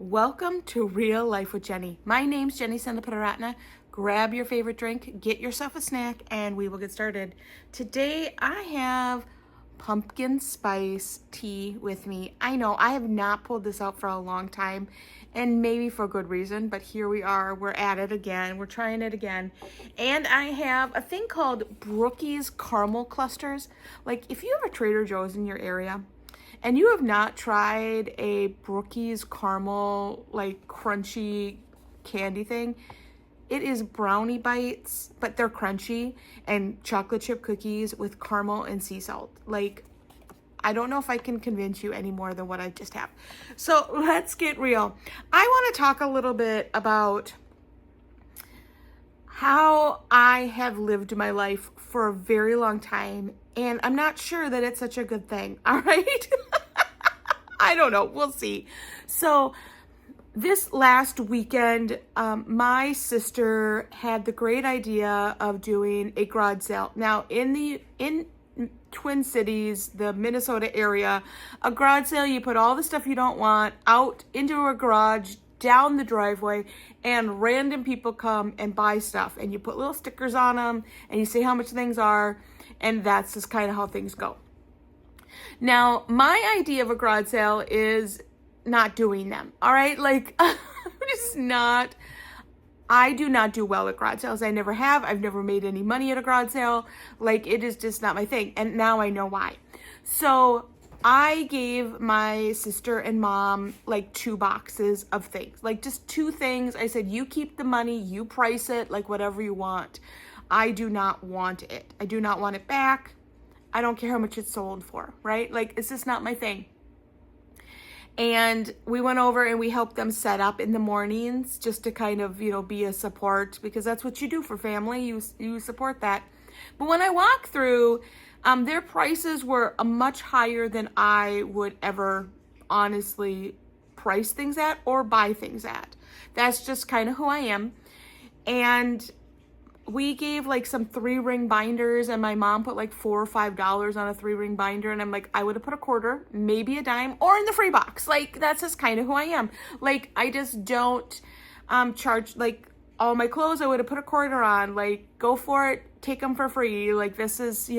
Welcome to Real Life with Jenny. My name's Jenny Sendaparatna. Grab your favorite drink, get yourself a snack, and we will get started. Today I have pumpkin spice tea with me. I know I have not pulled this out for a long time, and maybe for good reason, but here we are. We're at it again. We're trying it again. And I have a thing called Brookie's Caramel Clusters. Like if you have a Trader Joe's in your area, and you have not tried a Brookie's caramel, like crunchy candy thing, it is brownie bites, but they're crunchy, and chocolate chip cookies with caramel and sea salt. Like, I don't know if I can convince you any more than what I just have. So let's get real. I want to talk a little bit about how I have lived my life for a very long time, and I'm not sure that it's such a good thing. All right. I don't know. We'll see. So this last weekend, my sister had the great idea of doing a garage sale. Now in Twin Cities, the Minnesota area, a garage sale, you put all the stuff you don't want out into a garage, down the driveway, and random people come and buy stuff, and you put little stickers on them and you say how much things are, and that's just kind of how things go. Now, my idea of a garage sale is not doing them. All right. Like, I do not do well at garage sales. I never have. I've never made any money at a garage sale. Like, it is just not my thing. And now I know why. So I gave my sister and mom like 2 boxes of things, like just 2 things. I said, you keep the money, you price it, like whatever you want. I do not want it. I do not want it back. I don't care how much it's sold for, right? Like, it's just not my thing. And we went over and we helped them set up in the mornings just to kind of, be a support, because that's what you do for family. You support that. But when I walked through, their prices were much higher than I would ever honestly price things at or buy things at. That's just kind of who I am. And we gave like some 3-ring binders, and my mom put like $4 or $5 on a 3-ring binder. And I'm like, I would have put a quarter, maybe a dime, or in the free box. Like, that's just kind of who I am. Like, I just don't charge, like, all my clothes I would have put a quarter on. Like, go for it, take them for free. Like, this is,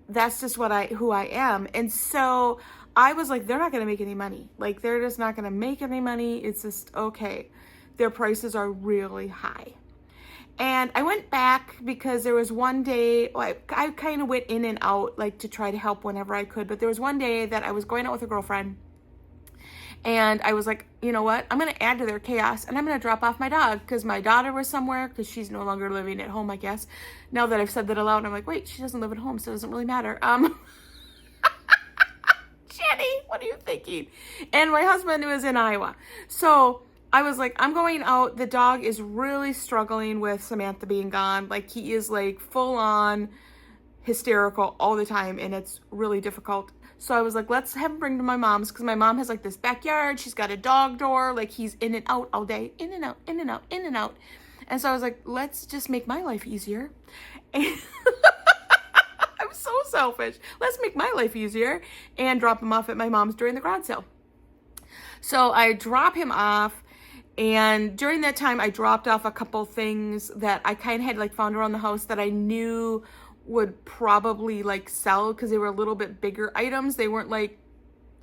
that's just who I am. And so I was like, they're not going to make any money. Like, they're just not going to make any money. It's just, okay. Their prices are really high. And I went back because there was one day, I kind of went in and out, like, to try to help whenever I could. But there was one day that I was going out with a girlfriend, and I was like, you know what? I'm going to add to their chaos, and I'm going to drop off my dog, because my daughter was somewhere, because she's no longer living at home, I guess. Now that I've said that aloud, I'm like, wait, she doesn't live at home, so it doesn't really matter. Jenny, what are you thinking? And my husband was in Iowa. So I was like, I'm going out. The dog is really struggling with Samantha being gone. Like, he is like full on hysterical all the time, and it's really difficult. So I was like, let's have him bring to my mom's, because my mom has like this backyard. She's got a dog door. Like, he's in and out all day, in and out, in and out, in and out. And so I was like, let's just make my life easier. And I'm so selfish. Let's make my life easier and drop him off at my mom's during the garage sale. So I drop him off. And during that time, I dropped off a couple things that I kind of had like found around the house that I knew would probably like sell, because they were a little bit bigger items. They weren't like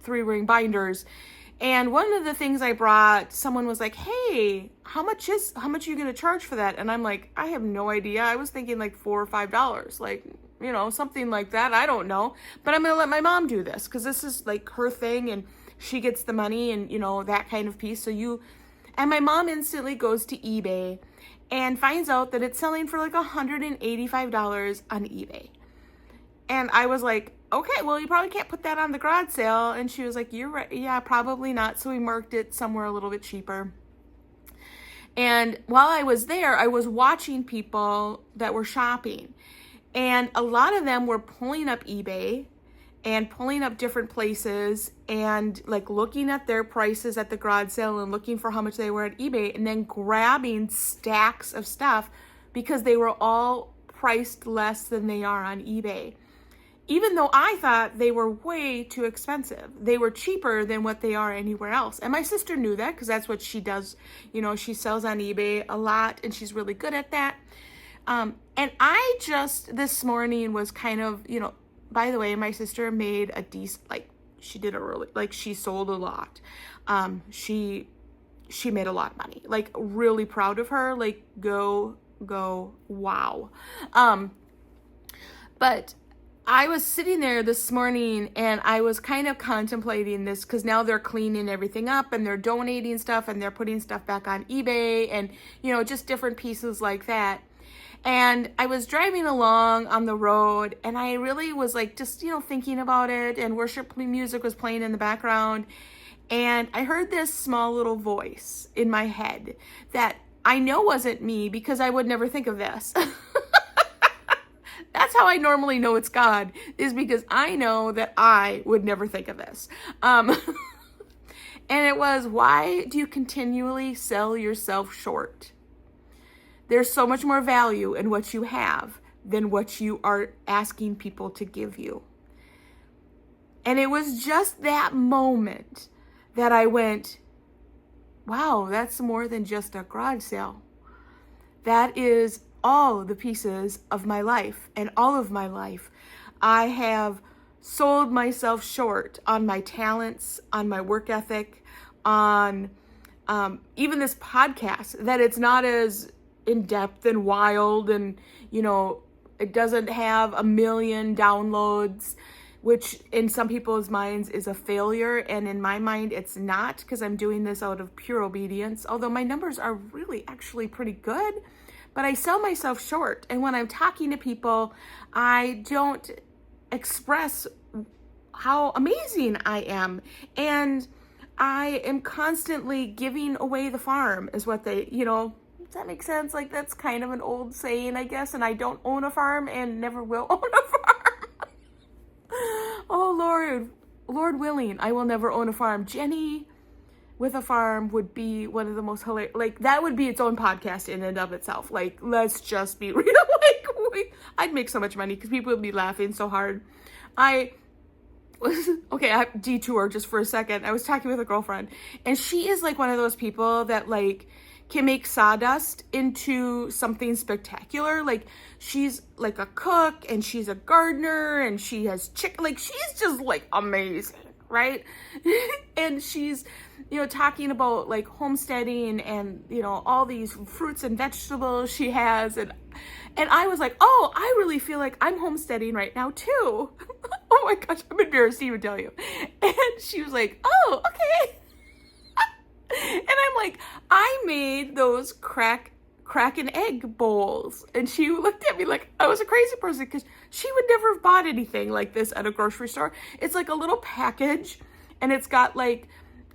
3-ring binders. And one of the things I brought, someone was like, hey, how much are you going to charge for that? And I'm like, I have no idea. I was thinking like $4 or $5, like, something like that. I don't know. But I'm going to let my mom do this, because this is like her thing, and she gets the money and, that kind of piece. And my mom instantly goes to eBay and finds out that it's selling for like $185 on eBay. And I was like, okay, well, you probably can't put that on the garage sale. And she was like, you're right. Yeah, probably not. So we marked it somewhere a little bit cheaper. And while I was there, I was watching people that were shopping. And a lot of them were pulling up eBay and pulling up different places and like looking at their prices at the garage sale and looking for how much they were at eBay, and then grabbing stacks of stuff because they were all priced less than they are on eBay. even though I thought they were way too expensive. They were cheaper than what they are anywhere else. And my sister knew that because that's what she does. You know, she sells on eBay a lot and she's really good at that. And I just this morning was kind of, you know, by the way, my sister made a decent, like, she did a really, like, she sold a lot. She made a lot of money, like, really proud of her, like, go, wow. But I was sitting there this morning and I was kind of contemplating this because now they're cleaning everything up and they're donating stuff and they're putting stuff back on eBay and, you know, just different pieces like that. And I was driving along on the road and I really was like, just, you know, thinking about it, and worship music was playing in the background. And I heard this small little voice in my head that I know wasn't me because I would never think of this. That's how I normally know it's God, is because I know that I would never think of this. And it was, why do you continually sell yourself short? There's so much more value in what you have than what you are asking people to give you. And it was just that moment that I went, wow, that's more than just a garage sale. That is all the pieces of my life, and all of my life. I have sold myself short on my talents, on my work ethic, on even this podcast, that it's not as in-depth and wild, and, you know, it doesn't have 1 million downloads, which in some people's minds is a failure, and in my mind it's not, because I'm doing this out of pure obedience, although my numbers are really actually pretty good. But I sell myself short, and when I'm talking to people, I don't express how amazing I am, and I am constantly giving away the farm, is what they, you know, does that make sense? Like, that's kind of an old saying, I guess, and I don't own a farm and never will own a farm. Oh, Lord willing, I will never own a farm. Jenny with a farm would be one of the most hilarious, like, that would be its own podcast in and of itself. Like, let's just be real. Like, I'd make so much money because people would be laughing so hard. I detour just for a second. I was talking with a girlfriend, and she is like one of those people that, like, can make sawdust into something spectacular. Like, she's like a cook, and she's a gardener, and she has chicken. Like, she's just like amazing, right? And she's, you know, talking about like homesteading and, you know, all these fruits and vegetables she has, and I was like, oh, I really feel like I'm homesteading right now too. Oh my gosh, I'm embarrassed to even tell you. And she was like, oh, okay. And I'm like, I made those crack an egg bowls. And she looked at me like I was a crazy person, because she would never have bought anything like this at a grocery store. It's like a little package, and it's got like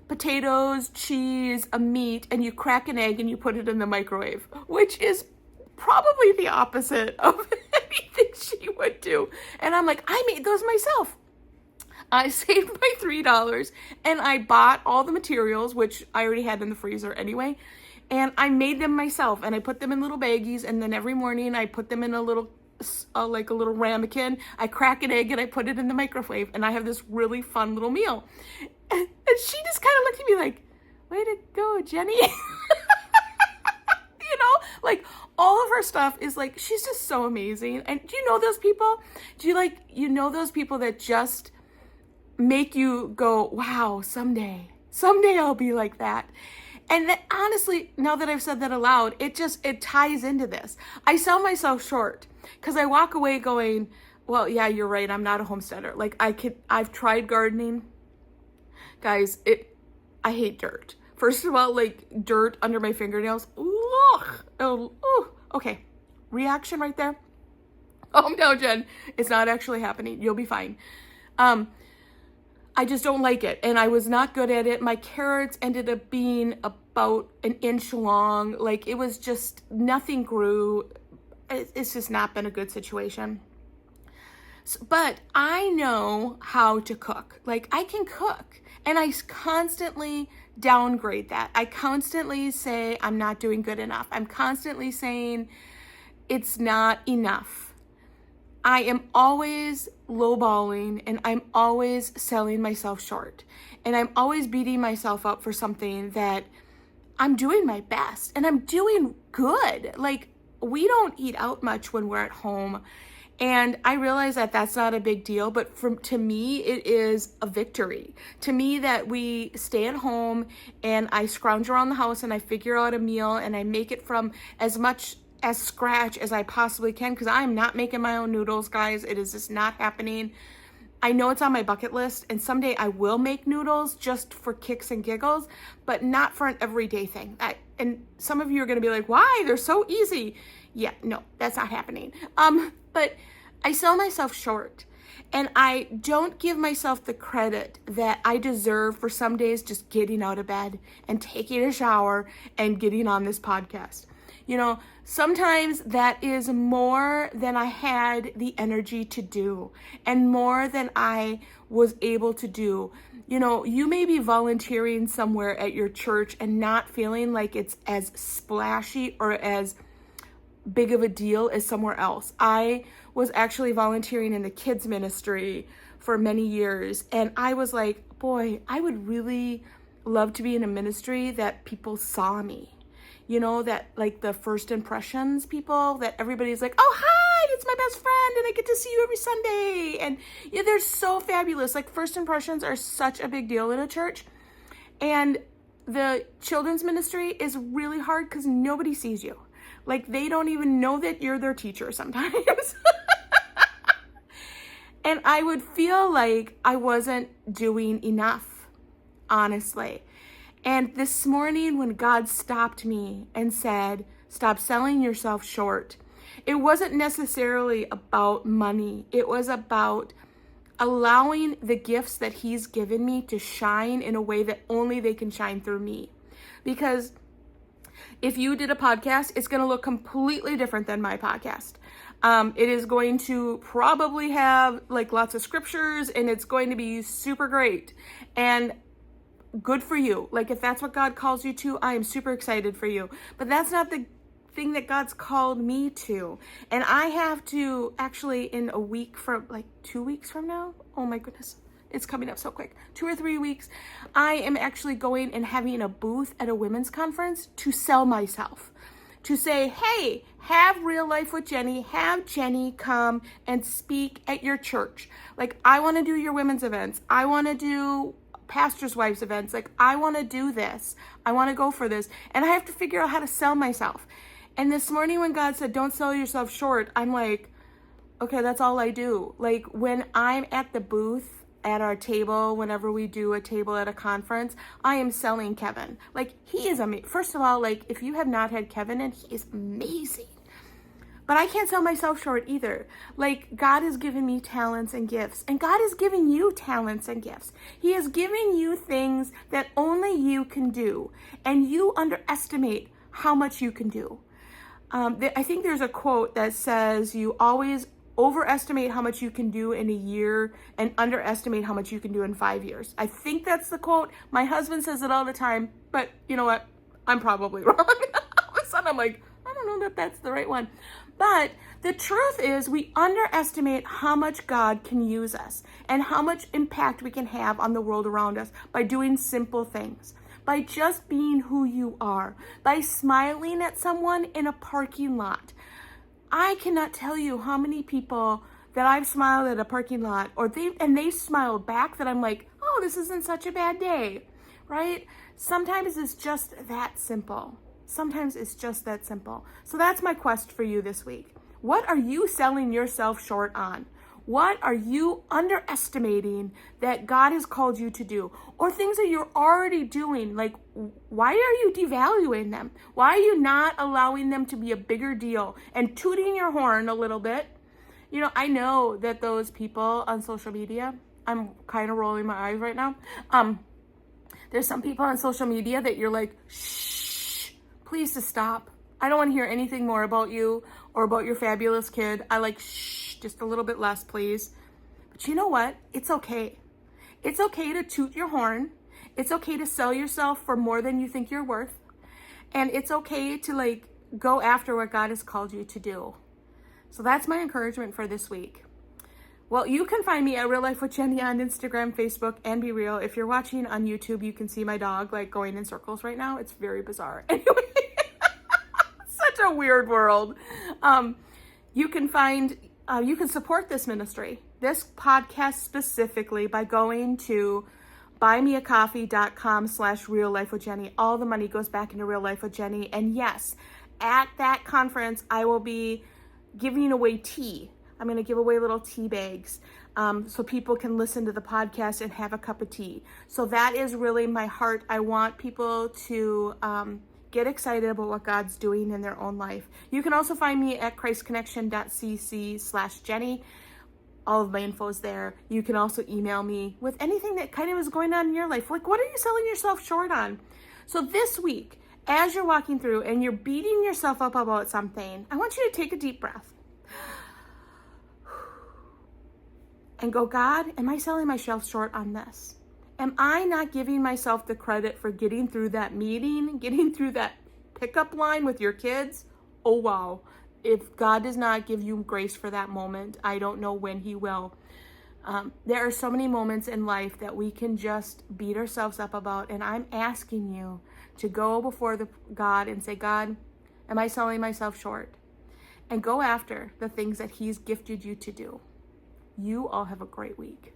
potatoes, cheese, a meat, and you crack an egg and you put it in the microwave, which is probably the opposite of anything she would do. And I'm like, I made those myself. I saved my $3 and I bought all the materials, which I already had in the freezer anyway. And I made them myself, and I put them in little baggies. And then every morning I put them in a little, like a little ramekin. I crack an egg and I put it in the microwave, and I have this really fun little meal. And she just kind of looked at me like, way to go, Jenny. You know, like, all of her stuff is like, she's just so amazing. And do you know those people? Do you, like, you know those people that just make you go, wow, someday I'll be like that. And that, honestly, now that I've said that aloud, it ties into this. I sell myself short because I walk away going, well, yeah, you're right. I'm not a homesteader. Like, I've tried gardening. Guys, I hate dirt. First of all, like, dirt under my fingernails. Ugh. Okay. Reaction right there. Oh, no, Jen. It's not actually happening. You'll be fine. I just don't like it, and I was not good at it. My carrots ended up being about an inch long. Like, it was just, nothing grew. It's just not been a good situation. But I know how to cook. Like, I can cook, and I constantly downgrade that. I constantly say I'm not doing good enough. I'm constantly saying it's not enough. I am always lowballing and I'm always selling myself short. And I'm always beating myself up for something that I'm doing my best and I'm doing good. Like, we don't eat out much when we're at home. And I realize that that's not a big deal, but to me, it is a victory. To me, that we stay at home and I scrounge around the house and I figure out a meal and I make it from as much as scratch as I possibly can, because I'm not making my own noodles, guys. It is just not happening. I know it's on my bucket list, and someday I will make noodles just for kicks and giggles, but not for an everyday thing. And some of you are going to be like, why? They're so easy. Yeah, no, that's not happening. But I sell myself short, and I don't give myself the credit that I deserve for some days just getting out of bed and taking a shower and getting on this podcast. You know, sometimes that is more than I had the energy to do and more than I was able to do. You know, you may be volunteering somewhere at your church and not feeling like it's as splashy or as big of a deal as somewhere else. I was actually volunteering in the kids ministry for many years, and I was like, boy, I would really love to be in a ministry that people saw me. You know, that like the first impressions people, that everybody's like, oh, hi, it's my best friend and I get to see you every Sunday. And yeah, they're so fabulous. Like, first impressions are such a big deal in a church. And the children's ministry is really hard because nobody sees you. Like, they don't even know that you're their teacher sometimes. And I would feel like I wasn't doing enough, honestly. And this morning when God stopped me and said, stop selling yourself short, it wasn't necessarily about money. It was about allowing the gifts that He's given me to shine in a way that only they can shine through me. Because if you did a podcast, it's going to look completely different than my podcast. It is going to probably have like lots of scriptures, and it's going to be super great. And good for you. Like, if that's what God calls you to, I am super excited for you. But that's not the thing that God's called me to. And I have to actually, in a week from like 2 weeks from now, oh my goodness, it's coming up so quick, 2 or 3 weeks, I am actually going and having a booth at a women's conference to sell myself. To say, hey, have Real Life with Jenny, have Jenny come and speak at your church. Like, I want to do your women's events. I want to do pastors' wives events. Like, I want to do this. I want to go for this. And I have to figure out how to sell myself. And this morning when God said, don't sell yourself short, I'm like, okay, that's all I do. Like, when I'm at the booth at our table, whenever we do a table at a conference, I am selling Kevin. Like, he is amazing. First of all, like, if you have not had Kevin in, he is amazing. But I can't sell myself short either. Like, God has given me talents and gifts, and God has given you talents and gifts. He has given you things that only you can do, and you underestimate how much you can do. I think there's a quote that says you always overestimate how much you can do in a year and underestimate how much you can do in 5 years. I think that's the quote. My husband says it all the time, but you know what? I'm probably wrong. All of a sudden I'm like, I don't know that that's the right one. But the truth is, we underestimate how much God can use us and how much impact we can have on the world around us by doing simple things, by just being who you are, by smiling at someone in a parking lot. I cannot tell you how many people that I've smiled at a parking lot, or they smiled back, that I'm like, oh, this isn't such a bad day, right? Sometimes it's just that simple. Sometimes it's just that simple. So that's my quest for you this week. What are you selling yourself short on? What are you underestimating that God has called you to do? Or things that you're already doing, like, why are you devaluing them? Why are you not allowing them to be a bigger deal and tooting your horn a little bit? You know, I know that those people on social media, I'm kind of rolling my eyes right now. There's some people on social media that you're like, shh, please just stop. I don't want to hear anything more about you or about your fabulous kid. I like, shh, just a little bit less, please. But you know what? It's okay. It's okay to toot your horn. It's okay to sell yourself for more than you think you're worth. And it's okay to like go after what God has called you to do. So that's my encouragement for this week. Well, you can find me at Real Life with Jenny on Instagram, Facebook, and Be Real. If you're watching on YouTube, you can see my dog like going in circles right now. It's very bizarre. Anyway, such a weird world. You can support this ministry, this podcast specifically, by going to buymeacoffee.com/Real Life with Jenny. All the money goes back into Real Life with Jenny. And yes, at that conference, I will be giving away tea. I'm going to give away little tea bags so people can listen to the podcast and have a cup of tea. So that is really my heart. I want people to get excited about what God's doing in their own life. You can also find me at christconnection.cc/Jenny. All of my info is there. You can also email me with anything that kind of is going on in your life. Like, what are you selling yourself short on? So this week, as you're walking through and you're beating yourself up about something, I want you to take a deep breath and go, God, am I selling myself short on this? Am I not giving myself the credit for getting through that meeting, getting through that pickup line with your kids? Oh, wow. If God does not give you grace for that moment, I don't know when he will. There are so many moments in life that we can just beat ourselves up about. And I'm asking you to go before God and say, God, am I selling myself short? And go after the things that he's gifted you to do. You all have a great week.